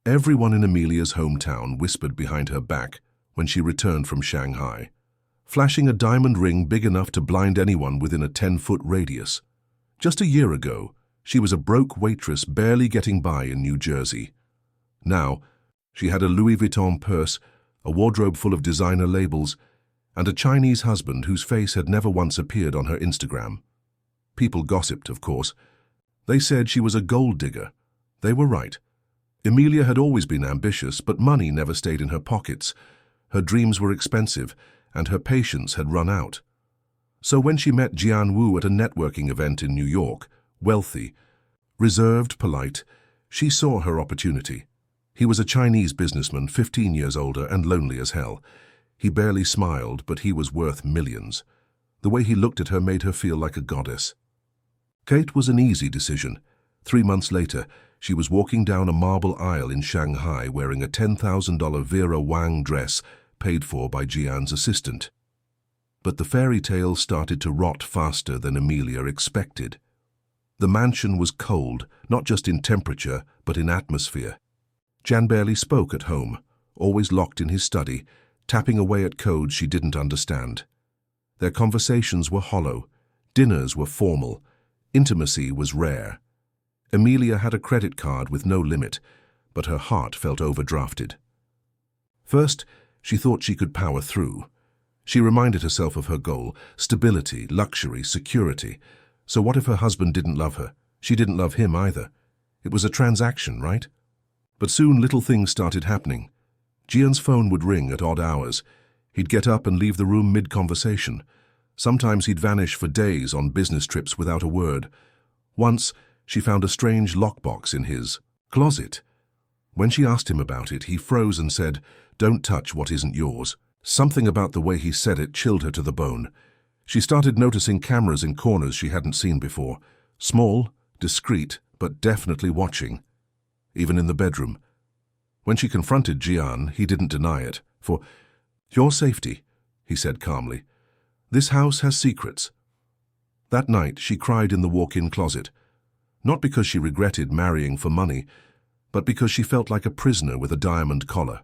Everyone in Amelia's hometown whispered behind her back when she returned from Shanghai, flashing a diamond ring big enough to blind anyone within a 10-foot radius. Just a year ago, she was a broke waitress barely getting by in New Jersey. Now, she had a Louis Vuitton purse, a wardrobe full of designer labels, and a Chinese husband whose face had never once appeared on her Instagram. People gossiped, of course. They said she was a gold digger. They were right. Amelia had always been ambitious, but money never stayed in her pockets. Her dreams were expensive, and her patience had run out. So when she met Jian Wu at a networking event in New York, wealthy, reserved, polite, she saw her opportunity. He was a Chinese businessman, 15 years older and lonely as hell. He barely smiled, but he was worth millions. The way he looked at her made her feel like a goddess. Kate was an easy decision. 3 months later, she was walking down a marble aisle in Shanghai wearing a $10,000 Vera Wang dress paid for by Jian's assistant. But the fairy tale started to rot faster than Amelia expected. The mansion was cold, not just in temperature, but in atmosphere. Jian barely spoke at home, always locked in his study, tapping away at codes she didn't understand. Their conversations were hollow, dinners were formal, intimacy was rare. Amelia had a credit card with no limit, but her heart felt overdrafted. First, she thought she could power through. She reminded herself of her goal: stability, luxury, security. So what if her husband didn't love her? She didn't love him either. It was a transaction, right? But soon little things started happening. Jian's phone would ring at odd hours. He'd get up and leave the room mid-conversation. Sometimes he'd vanish for days on business trips without a word. Once, she found a strange lockbox in his closet. When she asked him about it, he froze and said, "Don't touch what isn't yours." Something about the way he said it chilled her to the bone. She started noticing cameras in corners she hadn't seen before. Small, discreet, but definitely watching. Even in the bedroom. When she confronted Jian, he didn't deny it. "For your safety," he said calmly. "This house has secrets." That night, she cried in the walk-in closet. Not because she regretted marrying for money, but because she felt like a prisoner with a diamond collar.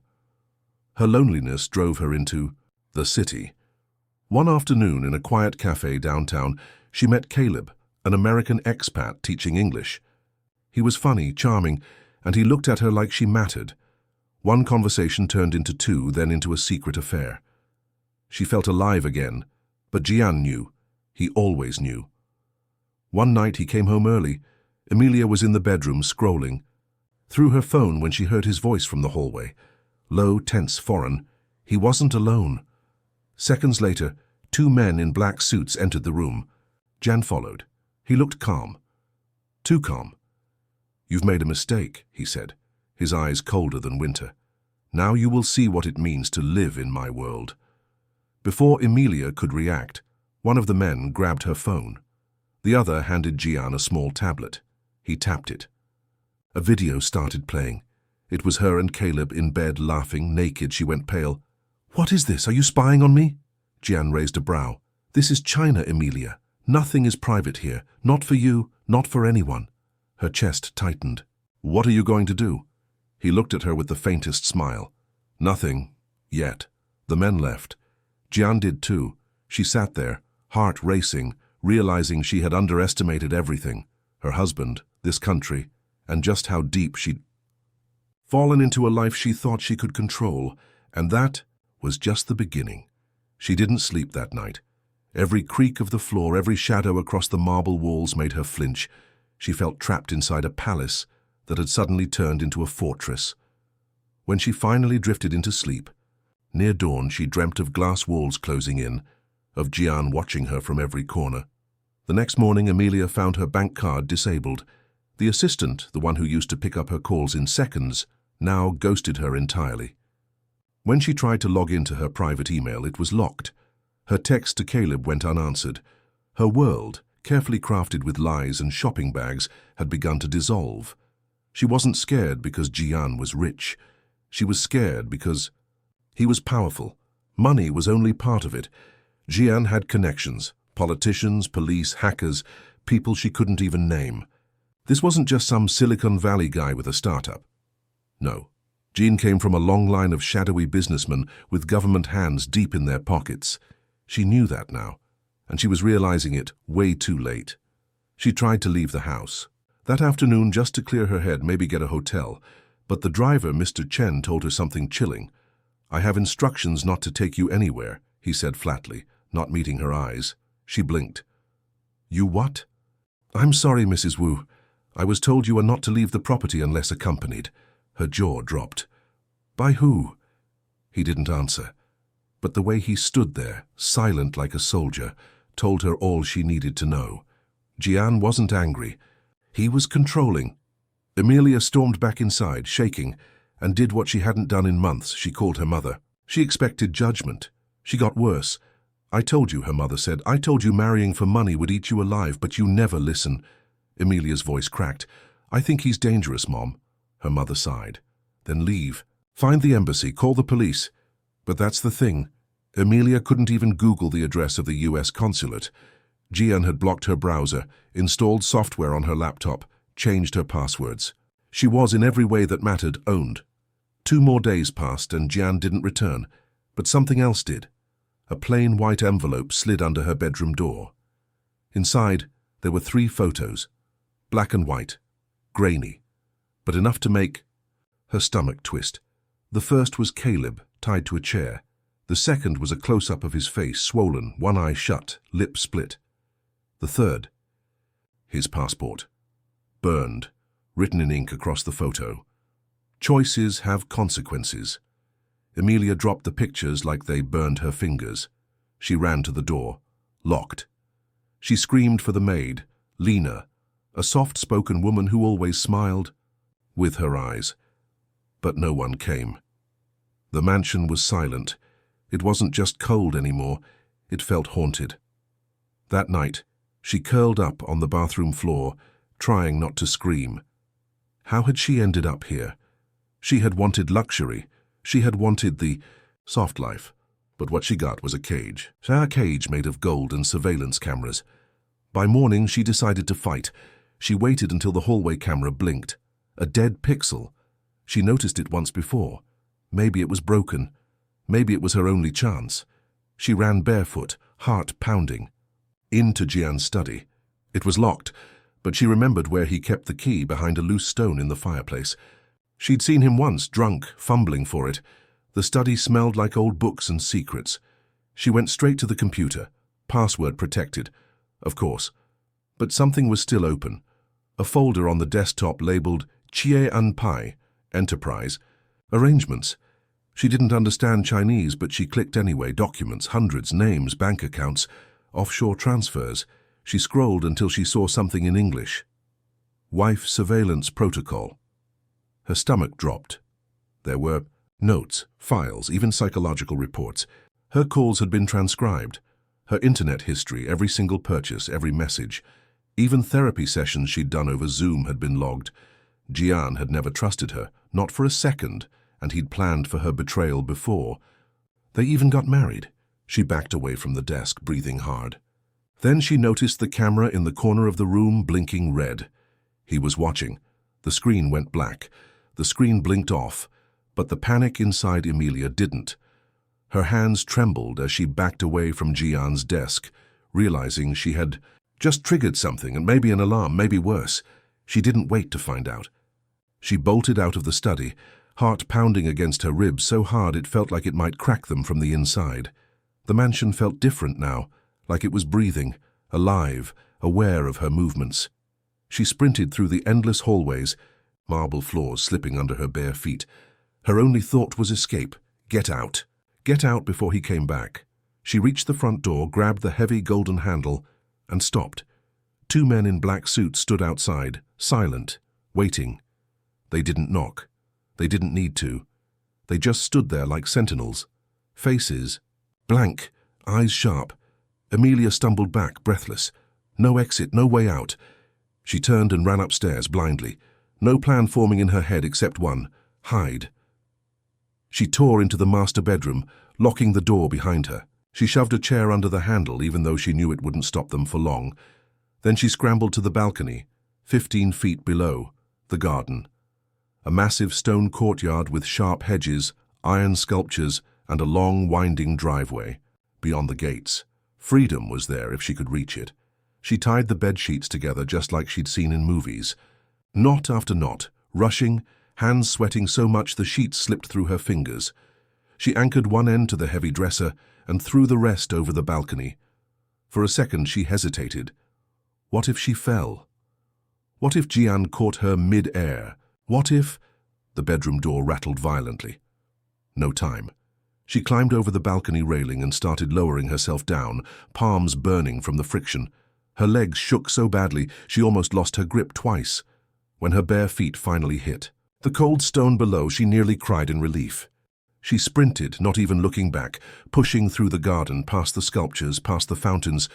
Her loneliness drove her into the city. One afternoon in a quiet cafe downtown, she met Caleb, an American expat teaching English. He was funny, charming, and he looked at her like she mattered. One conversation turned into two, then into a secret affair. She felt alive again, but Jian knew. He always knew. One night he came home early. Amelia was in the bedroom scrolling. Through her phone when she heard his voice from the hallway. Low, tense, foreign. He wasn't alone. Seconds later, 2 men in black suits entered the room. Jian followed. He looked calm. Too calm. "You've made a mistake," he said, his eyes colder than winter. "Now you will see what it means to live in my world." Before Amelia could react, one of the men grabbed her phone. The other handed Jian a small tablet. He tapped it. A video started playing. It was her and Caleb in bed laughing, naked. She went pale. "What is this? Are you spying on me?" Jian raised a brow. "This is China, Amelia. Nothing is private here. Not for you, not for anyone." Her chest tightened. "What are you going to do?" He looked at her with the faintest smile. "Nothing. Yet." The men left. Jian did too. She sat there, heart racing, realizing she had underestimated everything. Her husband, this country, and just how deep she'd fallen into a life she thought she could control. And that was just the beginning. She didn't sleep that night. Every creak of the floor, every shadow across the marble walls made her flinch. She felt trapped inside a palace that had suddenly turned into a fortress. When she finally drifted into sleep, near dawn she dreamt of glass walls closing in, of Jian watching her from every corner. The next morning Amelia found her bank card disabled. The assistant, the one who used to pick up her calls in seconds, now ghosted her entirely. When she tried to log into her private email, it was locked. Her text to Caleb went unanswered. Her world, carefully crafted with lies and shopping bags, had begun to dissolve. She wasn't scared because Jian was rich. She was scared because he was powerful. Money was only part of it. Jian had connections, politicians, police, hackers, people she couldn't even name. This wasn't just some Silicon Valley guy with a startup. No. Jean came from a long line of shadowy businessmen with government hands deep in their pockets. She knew that now, and she was realizing it way too late. She tried to leave the house that afternoon just to clear her head, maybe get a hotel, but the driver, Mr. Chen, told her something chilling. "I have instructions not to take you anywhere," he said flatly, not meeting her eyes. She blinked. "You what?" "I'm sorry, Mrs. Wu. I was told you are not to leave the property unless accompanied." Her jaw dropped. "By who?" He didn't answer, but the way he stood there, silent like a soldier, told her all she needed to know. Jian wasn't angry. He was controlling. Amelia stormed back inside, shaking, and did what she hadn't done in months. She called her mother. She expected judgment. She got worse. "I told you," her mother said. "I told you marrying for money would eat you alive, but you never listen." Amelia's voice cracked. "I think he's dangerous, Mom." Her mother sighed. "Then leave. Find the embassy, call the police." But that's the thing. Amelia couldn't even Google the address of the US consulate. Jian had blocked her browser, installed software on her laptop, changed her passwords. She was, in every way that mattered, owned. 2 more days passed and Jian didn't return, but something else did. A plain white envelope slid under her bedroom door. Inside, there were 3 photos. Black and white, grainy, but enough to make her stomach twist. The first was Caleb, tied to a chair. The second was a close-up of his face, swollen, one eye shut, lip split. The third, his passport, burned, written in ink across the photo. "Choices have consequences." Amelia dropped the pictures like they burned her fingers. She ran to the door, locked. She screamed for the maid, Lena, a soft-spoken woman who always smiled with her eyes. But no one came. The mansion was silent. It wasn't just cold anymore. It felt haunted. That night, she curled up on the bathroom floor, trying not to scream. How had she ended up here? She had wanted luxury. She had wanted the soft life. But what she got was a cage. A cage made of gold and surveillance cameras. By morning, she decided to fight. She waited until the hallway camera blinked. A dead pixel. She noticed it once before. Maybe it was broken. Maybe it was her only chance. She ran barefoot, heart pounding, into Jian's study. It was locked, but she remembered where he kept the key, behind a loose stone in the fireplace. She'd seen him once, drunk, fumbling for it. The study smelled like old books and secrets. She went straight to the computer, password protected, of course. But something was still open. A folder on the desktop labeled Chie An Pai, Enterprise, Arrangements. She didn't understand Chinese, but she clicked anyway. Documents, hundreds, names, bank accounts, offshore transfers. She scrolled until she saw something in English. Wife Surveillance Protocol. Her stomach dropped. There were notes, files, even psychological reports. Her calls had been transcribed. Her internet history, every single purchase, every message. Even therapy sessions she'd done over Zoom had been logged. Jian had never trusted her, not for a second, and he'd planned for her betrayal before. They even got married. She backed away from the desk, breathing hard. Then she noticed the camera in the corner of the room blinking red. He was watching. The screen went black. The screen blinked off, but the panic inside Amelia didn't. Her hands trembled as she backed away from Jian's desk, realizing she had just triggered something, and maybe an alarm, maybe worse. She didn't wait to find out. She bolted out of the study, heart pounding against her ribs so hard it felt like it might crack them from the inside. The mansion felt different now, like it was breathing, alive, aware of her movements. She sprinted through the endless hallways, marble floors slipping under her bare feet. Her only thought was escape. Get out. Get out before he came back. She reached the front door, grabbed the heavy golden handle, and stopped. 2 men in black suits stood outside, silent, waiting. They didn't knock. They didn't need to. They just stood there like sentinels. Faces blank, eyes sharp. Amelia stumbled back, breathless. No exit, no way out. She turned and ran upstairs blindly. No plan forming in her head except one: hide. She tore into the master bedroom, locking the door behind her. She shoved a chair under the handle, even though she knew it wouldn't stop them for long. Then she scrambled to the balcony, 15 feet below, the garden. A massive stone courtyard with sharp hedges, iron sculptures, and a long, winding driveway. Beyond the gates, freedom was there if she could reach it. She tied the bed sheets together just like she'd seen in movies. Knot after knot, rushing, hands sweating so much the sheets slipped through her fingers. She anchored one end to the heavy dresser and threw the rest over the balcony. For a second she hesitated. What if she fell? What if Jian caught her mid-air? What if... The bedroom door rattled violently. No time. She climbed over the balcony railing and started lowering herself down, palms burning from the friction. Her legs shook so badly she almost lost her grip twice. When her bare feet finally hit the cold stone below, she nearly cried in relief. She sprinted, not even looking back, pushing through the garden, past the sculptures, past the fountains,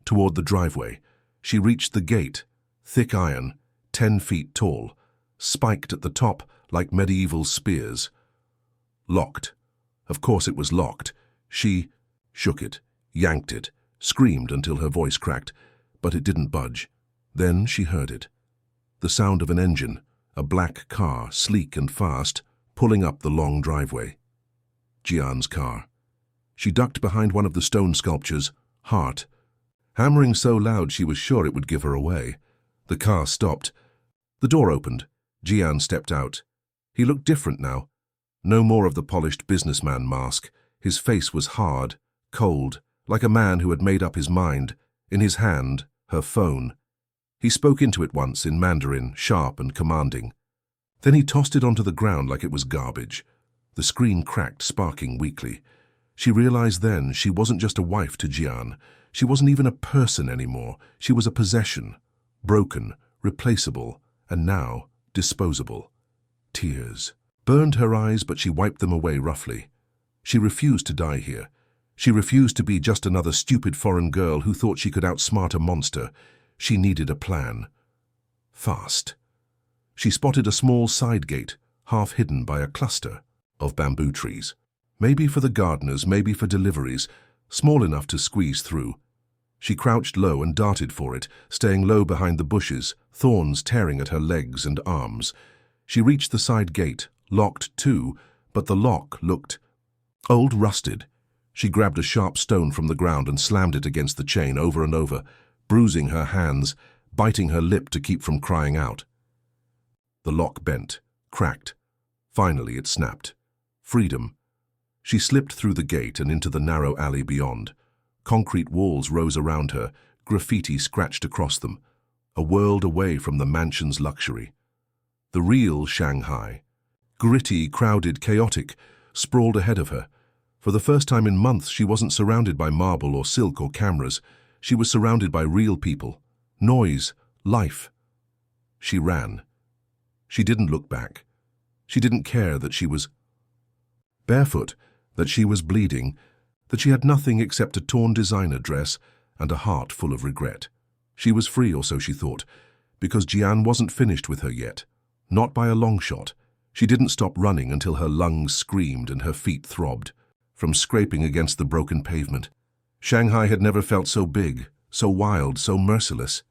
toward the driveway. She reached the gate, thick iron, 10 feet tall, spiked at the top like medieval spears. Locked. Of course it was locked. She shook it, yanked it, screamed until her voice cracked, but it didn't budge. Then she heard it. The sound of an engine, a black car, sleek and fast, pulling up the long driveway. Jian's car. She ducked behind one of the stone sculptures, heart, hammering so loud she was sure it would give her away. The car stopped. The door opened. Jian stepped out. He looked different now. No more of the polished businessman mask. His face was hard, cold, like a man who had made up his mind. In his hand, her phone. He spoke into it once in Mandarin, sharp and commanding. Then he tossed it onto the ground like it was garbage. The screen cracked, sparking weakly. She realized then she wasn't just a wife to Jian. She wasn't even a person anymore. She was a possession. Broken, replaceable, and now disposable. Tears burned her eyes, but she wiped them away roughly. She refused to die here. She refused to be just another stupid foreign girl who thought she could outsmart a monster. She needed a plan. Fast. She spotted a small side gate, half hidden by a cluster of bamboo trees. Maybe for the gardeners, maybe for deliveries, small enough to squeeze through. She crouched low and darted for it, staying low behind the bushes, thorns tearing at her legs and arms. She reached the side gate, locked too, but the lock looked old, rusted. She grabbed a sharp stone from the ground and slammed it against the chain over and over, bruising her hands, biting her lip to keep from crying out. The lock bent, cracked. Finally it snapped. Freedom. She slipped through the gate and into the narrow alley beyond. Concrete walls rose around her, graffiti scratched across them. A world away from the mansion's luxury. The real Shanghai. Gritty, crowded, chaotic, sprawled ahead of her. For the first time in months, she wasn't surrounded by marble or silk or cameras. She was surrounded by real people. Noise. Life. She ran. She didn't look back. She didn't care that she was barefoot, that she was bleeding, that she had nothing except a torn designer dress and a heart full of regret. She was free, or so she thought, because Jian wasn't finished with her yet. Not by a long shot. She didn't stop running until her lungs screamed and her feet throbbed, from scraping against the broken pavement. Shanghai had never felt so big, so wild, so merciless.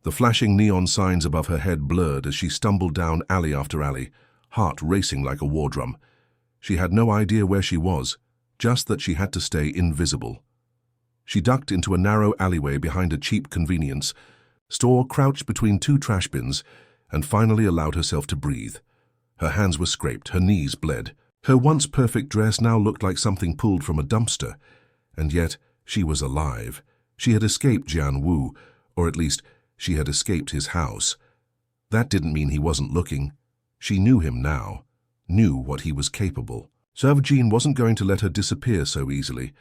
The flashing neon signs above her head blurred as she stumbled down alley after alley, heart racing like a war drum. She had no idea where she was, just that she had to stay invisible. She ducked into a narrow alleyway behind a cheap convenience store, crouched between 2 trash bins, and finally allowed herself to breathe. Her hands were scraped, her knees bled. Her once perfect dress now looked like something pulled from a dumpster. And yet, she was alive. She had escaped Jian Wu, or at least, she had escaped his house. That didn't mean he wasn't looking. She knew him now, knew what he was capable. Servjean wasn't going to let her disappear so easily,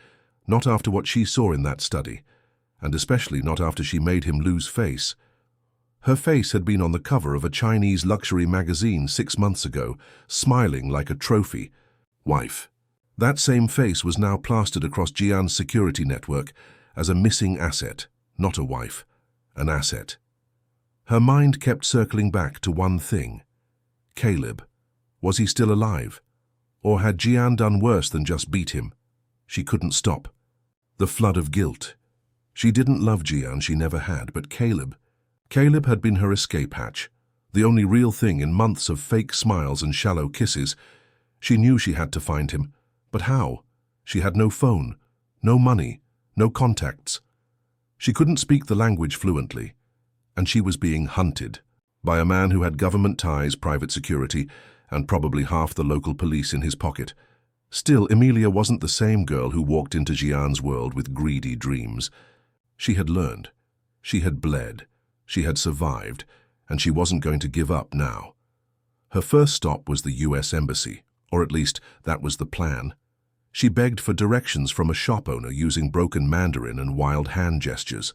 not after what she saw in that study, and especially not after she made him lose face. Her face had been on the cover of a Chinese luxury magazine 6 months ago, smiling like a trophy. Wife. That same face was now plastered across Jian's security network as a missing asset, not a wife, an asset. Her mind kept circling back to one thing. Caleb. Was he still alive? Or had Jian done worse than just beat him? She couldn't stop. The flood of guilt. She didn't love Jian, she never had, but Caleb had been her escape hatch. the only real thing in months of fake smiles and shallow kisses. She knew she had to find him, but how? She had no phone, no money, no contacts. She couldn't speak the language fluently, and she was being hunted by a man who had government ties, private security, and probably half the local police in his pocket. Still, Emilia wasn't the same girl who walked into Jian's world with greedy dreams. She had learned, she had bled, she had survived, and she wasn't going to give up now. Her first stop was the US Embassy, or at least that was the plan. She begged for directions from a shop owner using broken Mandarin and wild hand gestures.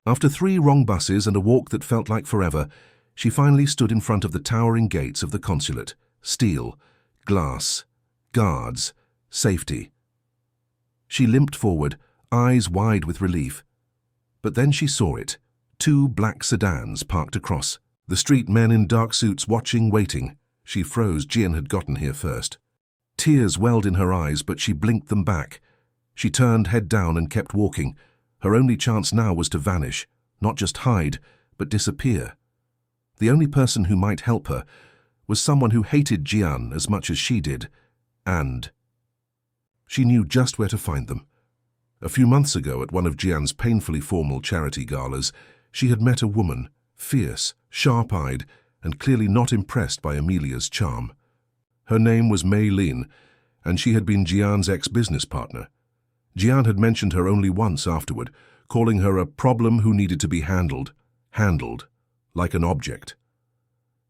After 3 wrong buses and a walk that felt like forever, she finally stood in front of the towering gates of the consulate. Steel, glass, guards, safety. She limped forward, eyes wide with relief. But then she saw it. 2 black sedans parked across. The street men in dark suits watching, waiting. She froze. Jian had gotten here first. Tears welled in her eyes, but she blinked them back. She turned head down and kept walking. Her only chance now was to vanish, not just hide, but disappear. The only person who might help her was someone who hated Jian as much as she did, and she knew just where to find them. A few months ago, at one of Jian's painfully formal charity galas, she had met a woman, fierce, sharp-eyed, and clearly not impressed by Emilia's charm. Her name was Mei Lin, and she had been Jian's ex-business partner. Jian had mentioned her only once afterward, calling her a problem who needed to be handled, like an object.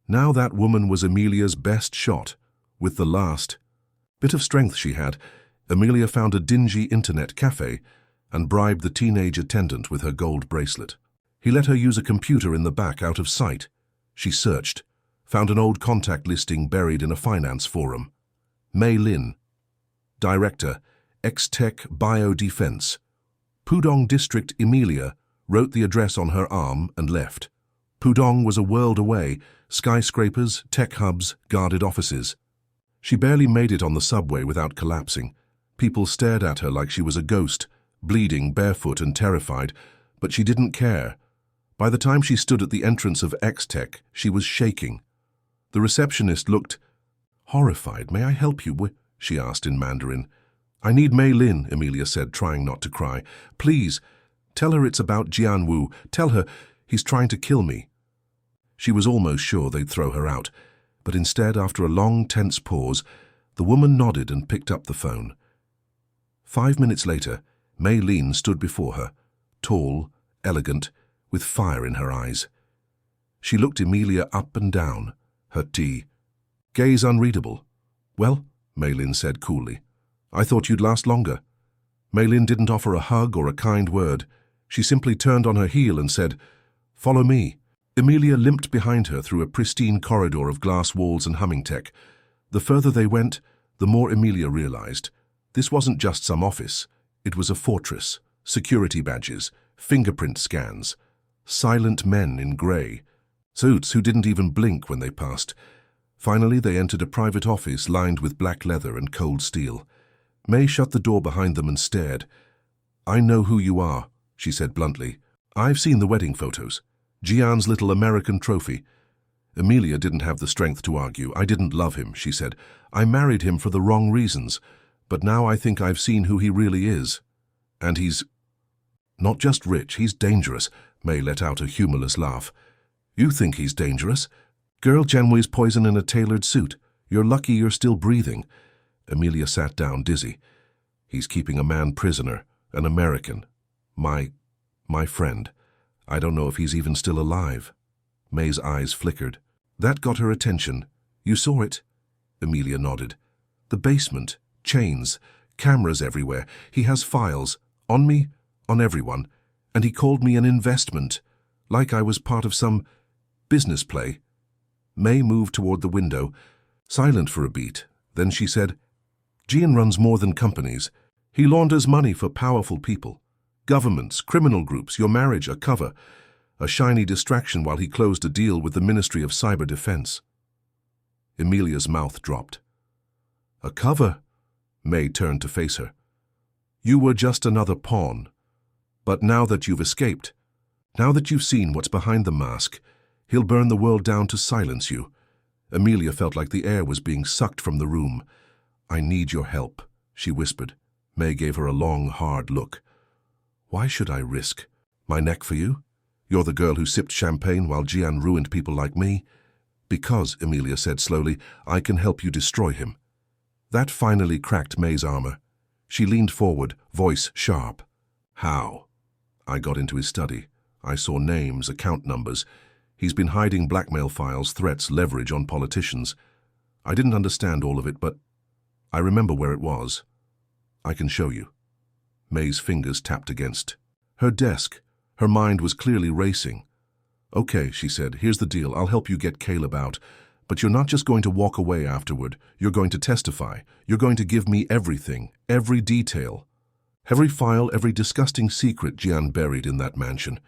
Now that woman was Emilia's best shot. With the last bit of strength she had, Emilia found a dingy internet cafe and bribed the teenage attendant with her gold bracelet. He let her use a computer in the back out of sight. She searched, found an old contact listing buried in a finance forum. Mei Lin, Director, X-Tech Biodefense. Pudong District. Emilia wrote the address on her arm and left. Pudong was a world away, skyscrapers, tech hubs, guarded offices. She barely made it on the subway without collapsing. People stared at her like she was a ghost, bleeding, barefoot and terrified, but she didn't care. By the time she stood at the entrance of X-Tech, she was shaking. The receptionist looked horrified. "May I help you?" she asked in Mandarin. "I need Mei Lin," Emilia said, trying not to cry. "Please, tell her it's about Jian Wu. Tell her he's trying to kill me." She was almost sure they'd throw her out, but instead, after a long, tense pause, the woman nodded and picked up the phone. 5 minutes later, Mei Lin stood before her, tall, elegant, with fire in her eyes. She looked Emilia up and down, her gaze unreadable. "Well," Mei Lin said coolly, "I thought you'd last longer." Mei Lin didn't offer a hug or a kind word. She simply turned on her heel and said, "Follow me." Emilia limped behind her through a pristine corridor of glass walls and humming tech. The further they went, the more Emilia realized. This wasn't just some office. It was a fortress. Security badges, fingerprint scans, silent men in grey, suits who didn't even blink when they passed. Finally, they entered a private office lined with black leather and cold steel. Mei shut the door behind them and stared. "I know who you are," she said bluntly. "I've seen the wedding photos. Jian's little American trophy." Emilia didn't have the strength to argue. "I didn't love him," she said. "I married him for the wrong reasons. But now I think I've seen who he really is. And he's not just rich, he's dangerous." Mei let out a humorless laugh. "You think he's dangerous? Girl, Jianwei's poison in a tailored suit. You're lucky you're still breathing." Emilia sat down, dizzy. "He's keeping a man prisoner, an American. My friend. I don't know if he's even still alive." Mei's eyes flickered. That got her attention. "You saw it?" Emilia nodded. "The basement, chains, cameras everywhere. He has files. On me, on everyone. And he called me an investment. Like I was part of some business play." Mei moved toward the window, silent for a beat. Then she said, "Jian runs more than companies. He launders money for powerful people. Governments, criminal groups, your marriage, a cover. A shiny distraction while he closed a deal with the Ministry of Cyber Defense." Emilia's mouth dropped. "A cover?" Mei turned to face her. "You were just another pawn. But now that you've escaped, now that you've seen what's behind the mask, He'll burn the world down to silence you. Amelia felt like the air was being sucked from the room. I need your help, she whispered. May gave her a long, hard look. Why should I risk my neck for you? You're the girl who sipped champagne while Jian ruined people like me. Because, Amelia said slowly, I can help you destroy him. That finally cracked May's armor. She leaned forward, voice sharp. How? I got into his study. I saw names, account numbers. He's been hiding blackmail files, threats, leverage on politicians. I didn't understand all of it, but I remember where it was. I can show you. May's fingers tapped against her desk. Her mind was clearly racing. Okay, she said, here's the deal. I'll help you get Caleb out. But you're not just going to walk away afterward. You're going to testify. You're going to give me everything, every detail. Every file, every disgusting secret Jian buried in that mansion.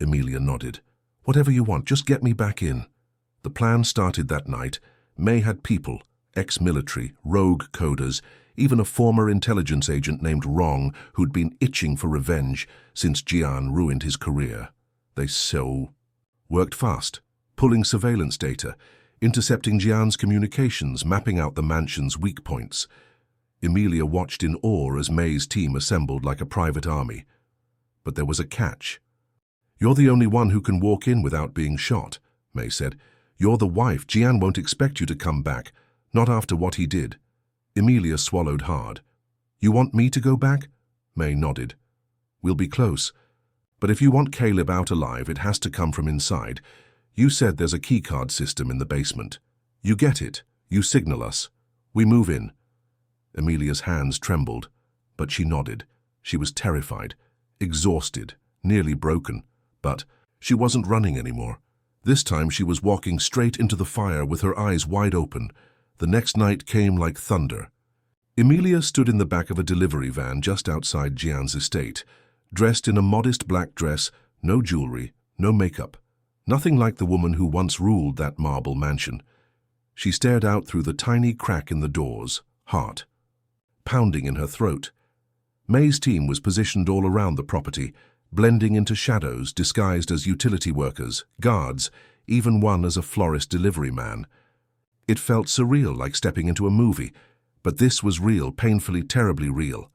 Amelia nodded. Whatever you want, just get me back in. The plan started that night. May had people, ex-military, rogue coders, even a former intelligence agent named Wrong who'd been itching for revenge since Jian ruined his career. They worked fast, pulling surveillance data, intercepting Jian's communications, mapping out the mansion's weak points. Amelia watched in awe as May's team assembled like a private army. But there was a catch. You're the only one who can walk in without being shot, May said. You're the wife. Jian won't expect you to come back, not after what he did. Amelia swallowed hard. You want me to go back? May nodded. We'll be close. But if you want Caleb out alive, it has to come from inside. You said there's a keycard system in the basement. You get it. You signal us. We move in. Amelia's hands trembled, but she nodded. She was terrified, exhausted, nearly broken. But she wasn't running anymore. This time she was walking straight into the fire with her eyes wide open. The next night came like thunder. Amelia stood in the back of a delivery van just outside Jian's estate, dressed in a modest black dress, no jewelry, no makeup. Nothing like the woman who once ruled that marble mansion. She stared out through the tiny crack in the doors, heart pounding in her throat. May's team was positioned all around the property, blending into shadows, disguised as utility workers, guards, even one as a florist delivery man. It felt surreal, like stepping into a movie, but this was real, painfully, terribly real.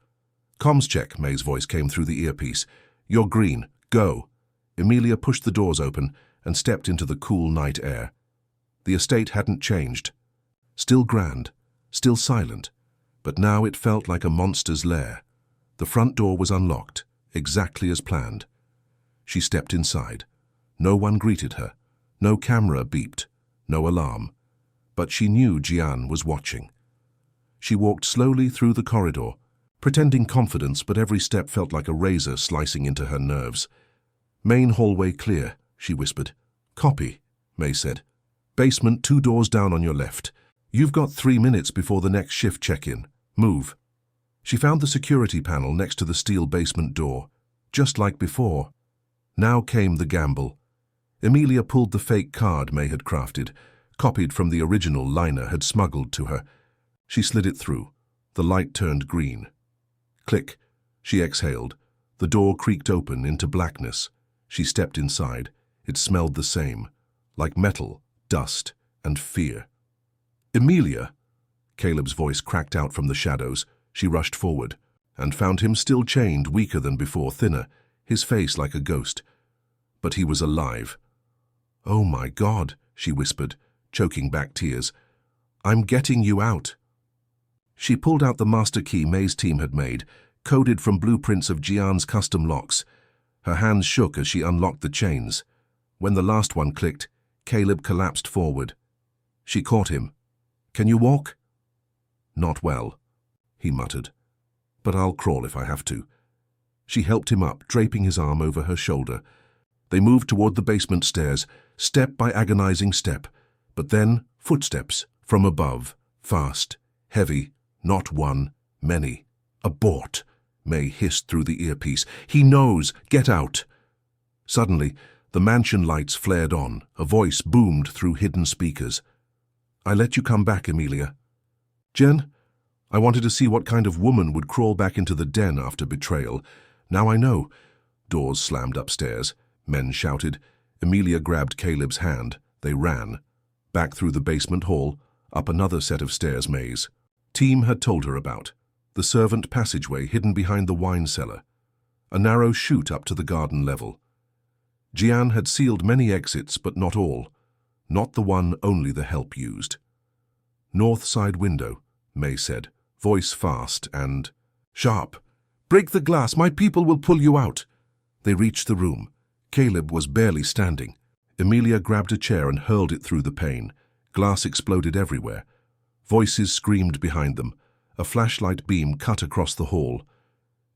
Comms check, May's voice came through the earpiece. You're green, go. Amelia pushed the doors open and stepped into the cool night air. The estate hadn't changed. Still grand, still silent, but now it felt like a monster's lair. The front door was unlocked, exactly as planned. She stepped inside. No one greeted her. No camera beeped. No alarm. But she knew Jian was watching. She walked slowly through the corridor, pretending confidence, but every step felt like a razor slicing into her nerves. Main hallway clear, she whispered. Copy, May said. Basement 2 doors down on your left. You've got 3 minutes before the next shift check-in. Move. She found the security panel next to the steel basement door, just like before. Now came the gamble. Amelia pulled the fake card May had crafted, copied from the original Lina had smuggled to her. She slid it through. The light turned green. Click. She exhaled. The door creaked open into blackness. She stepped inside. It smelled the same, like metal, dust, and fear. Amelia! Caleb's voice cracked out from the shadows. She rushed forward, and found him still chained, weaker than before, thinner, his face like a ghost. But he was alive. Oh my God, she whispered, choking back tears. I'm getting you out. She pulled out the master key May's team had made, coded from blueprints of Jian's custom locks. Her hands shook as she unlocked the chains. When the last one clicked, Caleb collapsed forward. She caught him. Can you walk? Not well, he muttered. But I'll crawl if I have to. She helped him up, draping his arm over her shoulder. They moved toward the basement stairs, step by agonizing step. But then, footsteps, from above, fast, heavy, not one, many. Abort, May hissed through the earpiece. He knows! Get out! Suddenly, the mansion lights flared on. A voice boomed through hidden speakers. I let you come back, Amelia. Jen, I wanted to see what kind of woman would crawl back into the den after betrayal. Now I know. Doors slammed upstairs. Men shouted. Emilia grabbed Caleb's hand. They ran. Back through the basement hall, up another set of stairs maze. Team had told her about. The servant passageway hidden behind the wine cellar. A narrow chute up to the garden level. Jian had sealed many exits, but not all. Not the one only the help used. North side window, May said, voice fast and sharp. Break the glass, my people will pull you out. They reached the room. Caleb was barely standing. Emilia grabbed a chair and hurled it through the pane. Glass exploded everywhere. Voices screamed behind them. A flashlight beam cut across the hall.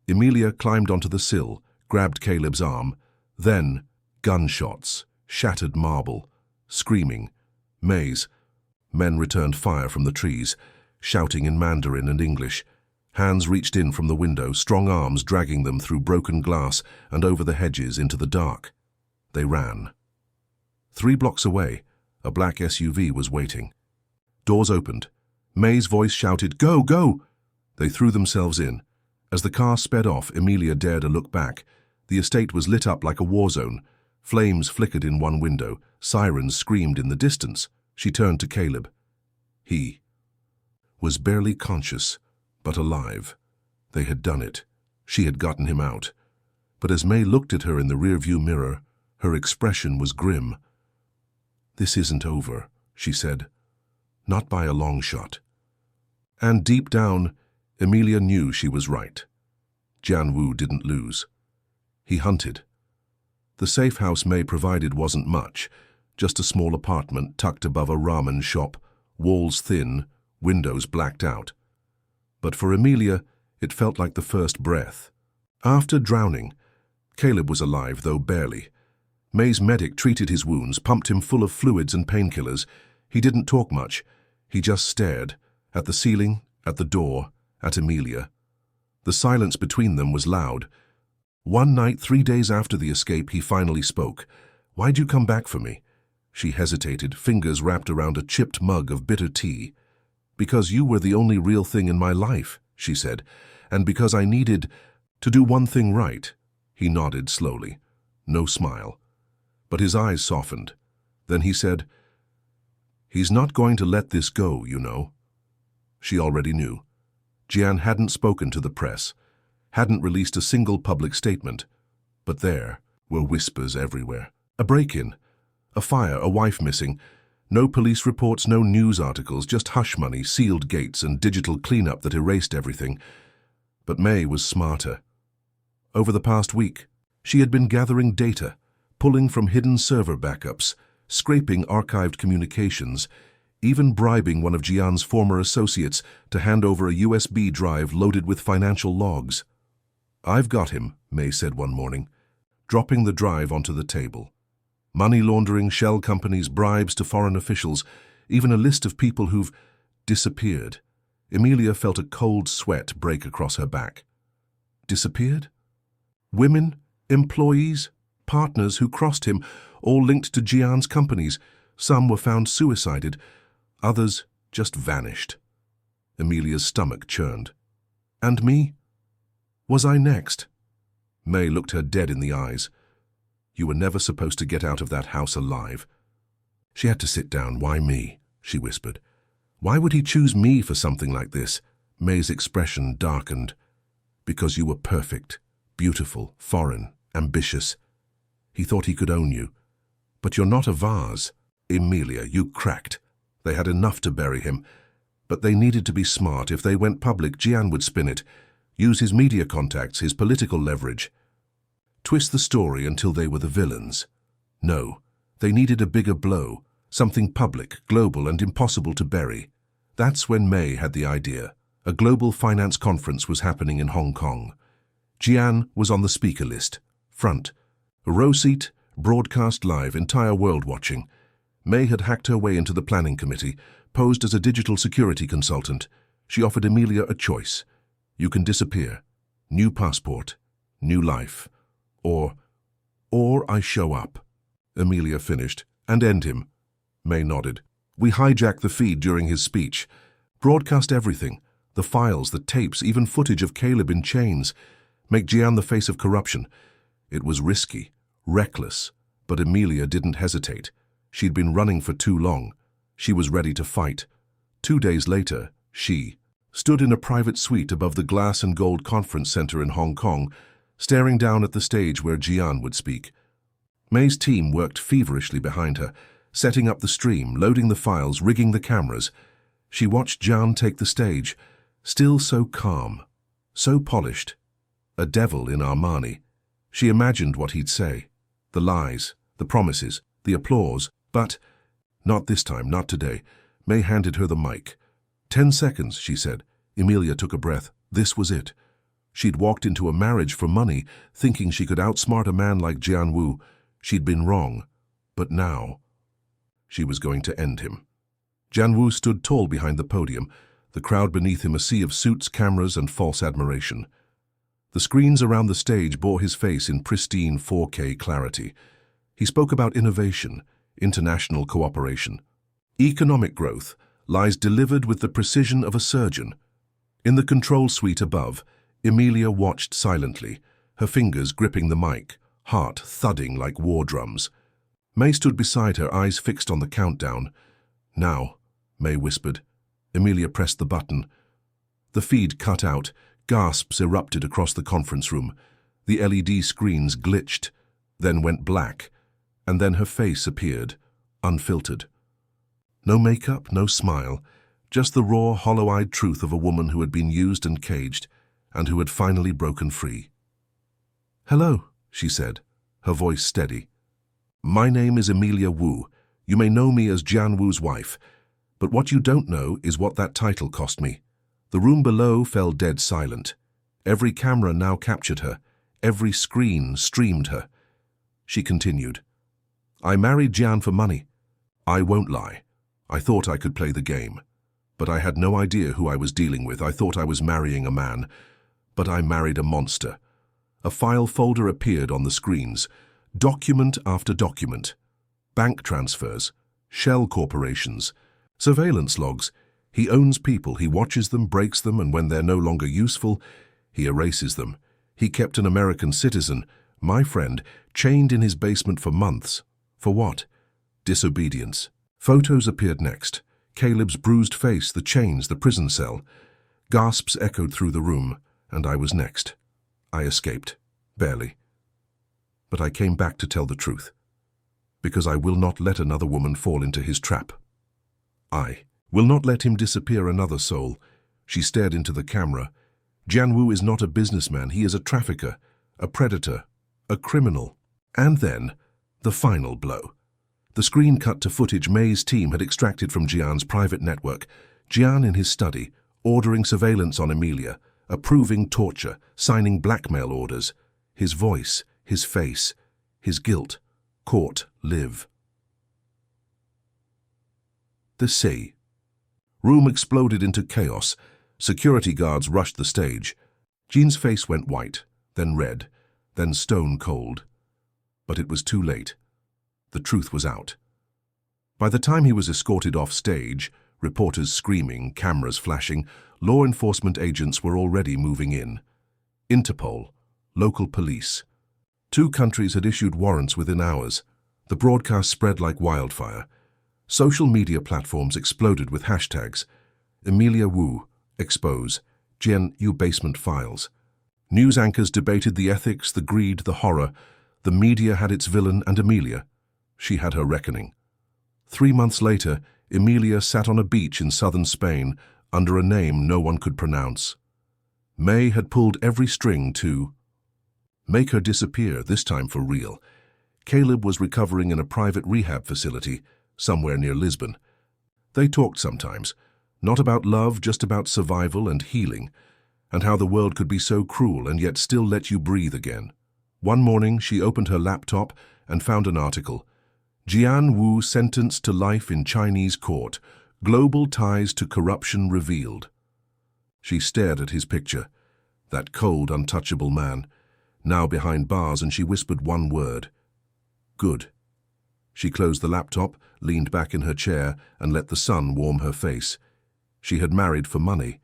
Emilia climbed onto the sill, grabbed Caleb's arm. Then, gunshots, shattered marble, screaming. Maze. Men returned fire from the trees, shouting in Mandarin and English. Hands reached in from the window, strong arms dragging them through broken glass and over the hedges into the dark. They ran. 3 blocks away, a black SUV was waiting. Doors opened. May's voice shouted, "Go, go!" They threw themselves in. As the car sped off, Emilia dared a look back. The estate was lit up like a war zone. Flames flickered in one window. Sirens screamed in the distance. She turned to Caleb. He was barely conscious, but alive. They had done it. She had gotten him out. But as May looked at her in the rearview mirror, her expression was grim. "This isn't over," she said. "Not by a long shot." And deep down, Emilia knew she was right. Jian Wu didn't lose. He hunted. The safe house May provided wasn't much, just a small apartment tucked above a ramen shop, walls thin, windows blacked out. But for Emilia, it felt like the first breath. After drowning, Caleb was alive, though barely. May's medic treated his wounds, pumped him full of fluids and painkillers. He didn't talk much. He just stared, at the ceiling, at the door, at Emilia. The silence between them was loud. One night, 3 days after the escape, he finally spoke. "Why'd you come back for me?" She hesitated, fingers wrapped around a chipped mug of bitter tea. "Because you were the only real thing in my life," she said, "and because I needed to do one thing right." He nodded slowly. No smile. But his eyes softened. Then he said, "He's not going to let this go, you know." She already knew. Jian hadn't spoken to the press, hadn't released a single public statement. But there were whispers everywhere. A break-in, a fire, a wife missing. No police reports, no news articles, just hush money, sealed gates, and digital cleanup that erased everything. But May was smarter. Over the past week, she had been gathering data, pulling from hidden server backups, scraping archived communications, even bribing one of Jian's former associates to hand over a USB drive loaded with financial logs. "I've got him," May said one morning, dropping the drive onto the table. Money laundering, shell companies, bribes to foreign officials, even a list of people who've disappeared. Emilia felt a cold sweat break across her back. Disappeared? Women, employees, partners who crossed him, all linked to Jian's companies. Some were found suicided, others just vanished. Emilia's stomach churned. And me? Was I next? May looked her dead in the eyes. "You were never supposed to get out of that house alive." She had to sit down. "Why me?" she whispered. "Why would he choose me for something like this?" May's expression darkened. "Because you were perfect, beautiful, foreign, ambitious. He thought he could own you. But you're not a vase. Emilia, you cracked. They had enough to bury him. But they needed to be smart. If they went public, Jian would spin it. Use his media contacts, his political leverage. Twist the story until they were the villains. No, they needed a bigger blow, something public, global, and impossible to bury. That's when May had the idea. A global finance conference was happening in Hong Kong. Jian was on the speaker list. Front. A row seat, broadcast live, entire world watching. May had hacked her way into the planning committee, posed as a digital security consultant. She offered Emilia a choice. You can disappear. New passport. New life. Or I show up. Emilia finished. And end him. May nodded. We hijacked the feed during his speech. Broadcast everything. The files, the tapes, even footage of Caleb in chains. Make Jian the face of corruption. It was risky, reckless, But Emilia didn't hesitate. She'd been running for too long. She was ready to fight. 2 days later, she stood in a private suite above the Glass and Gold Conference Center in Hong Kong, staring down at the stage where Jian would speak. May's team worked feverishly behind her, setting up the stream, loading the files, rigging the cameras. She watched Jian take the stage, still so calm, so polished. A devil in Armani. She imagined what he'd say. The lies, the promises, the applause, but not this time, not today. May handed her the mic. 10 seconds, she said. Emilia took a breath. This was it. She'd walked into a marriage for money, thinking she could outsmart a man like Jian Wu. She'd been wrong. But now, she was going to end him. Jian Wu stood tall behind the podium, the crowd beneath him a sea of suits, cameras, and false admiration. The screens around the stage bore his face in pristine 4K clarity. He spoke about innovation, international cooperation. Economic growth lies delivered with the precision of a surgeon. In the control suite above, Emilia watched silently, her fingers gripping the mic, heart thudding like war drums. May stood beside her, eyes fixed on the countdown. Now, May whispered. Emilia pressed the button. The feed cut out, gasps erupted across the conference room. The LED screens glitched, then went black, and then her face appeared, unfiltered. No makeup, no smile, just the raw, hollow-eyed truth of a woman who had been used and caged, and who had finally broken free. "Hello," she said, her voice steady. "My name is Emilia Wu. You may know me as Jian Wu's wife. But what you don't know is what that title cost me." The room below fell dead silent. Every camera now captured her. Every screen streamed her. She continued. "I married Jian for money. I won't lie. I thought I could play the game. But I had no idea who I was dealing with. I thought I was marrying a man. But I married a monster." A file folder appeared on the screens. Document after document. Bank transfers. Shell corporations. Surveillance logs. He owns people. He watches them, breaks them, and when they're no longer useful, he erases them. He kept an American citizen, my friend, chained in his basement for months. For what? Disobedience. Photos appeared next. Caleb's bruised face, the chains, the prison cell. Gasps echoed through the room, and I was next. I escaped. Barely. But I came back to tell the truth. Because I will not let another woman fall into his trap. I will not let him disappear another soul. She stared into the camera. Jian Wu is not a businessman. He is a trafficker, a predator, a criminal. And then, the final blow. The screen cut to footage May's team had extracted from Jian's private network. Jian in his study, ordering surveillance on Emilia, approving torture, signing blackmail orders. His voice, his face, his guilt. Court, live. The sea. Room exploded into chaos. Security guards rushed the stage. Jean's face went white, then red, then stone cold. But it was too late. The truth was out. By the time he was escorted off stage, reporters screaming, cameras flashing, law enforcement agents were already moving in. Interpol, local police. 2 countries had issued warrants within hours. The broadcast spread like wildfire. Social media platforms exploded with hashtags. Emilia Wu, expose, Jian Yu basement files. News anchors debated the ethics, the greed, the horror. The media had its villain, and Emilia. She had her reckoning. 3 months later, Emilia sat on a beach in southern Spain under a name no one could pronounce. May had pulled every string to make her disappear, this time for real. Caleb was recovering in a private rehab facility somewhere near Lisbon. They talked sometimes, not about love, just about survival and healing, and how the world could be so cruel and yet still let you breathe again. One morning, she opened her laptop and found an article. Jian Wu sentenced to life in Chinese court. Global ties to corruption revealed. She stared at his picture, that cold, untouchable man, now behind bars, and she whispered one word. Good. She closed the laptop, leaned back in her chair, and let the sun warm her face. She had married for money,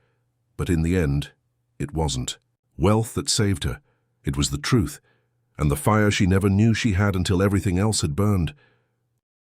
but in the end, it wasn't wealth that saved her. It was the truth. and the fire she never knew she had until everything else had burned.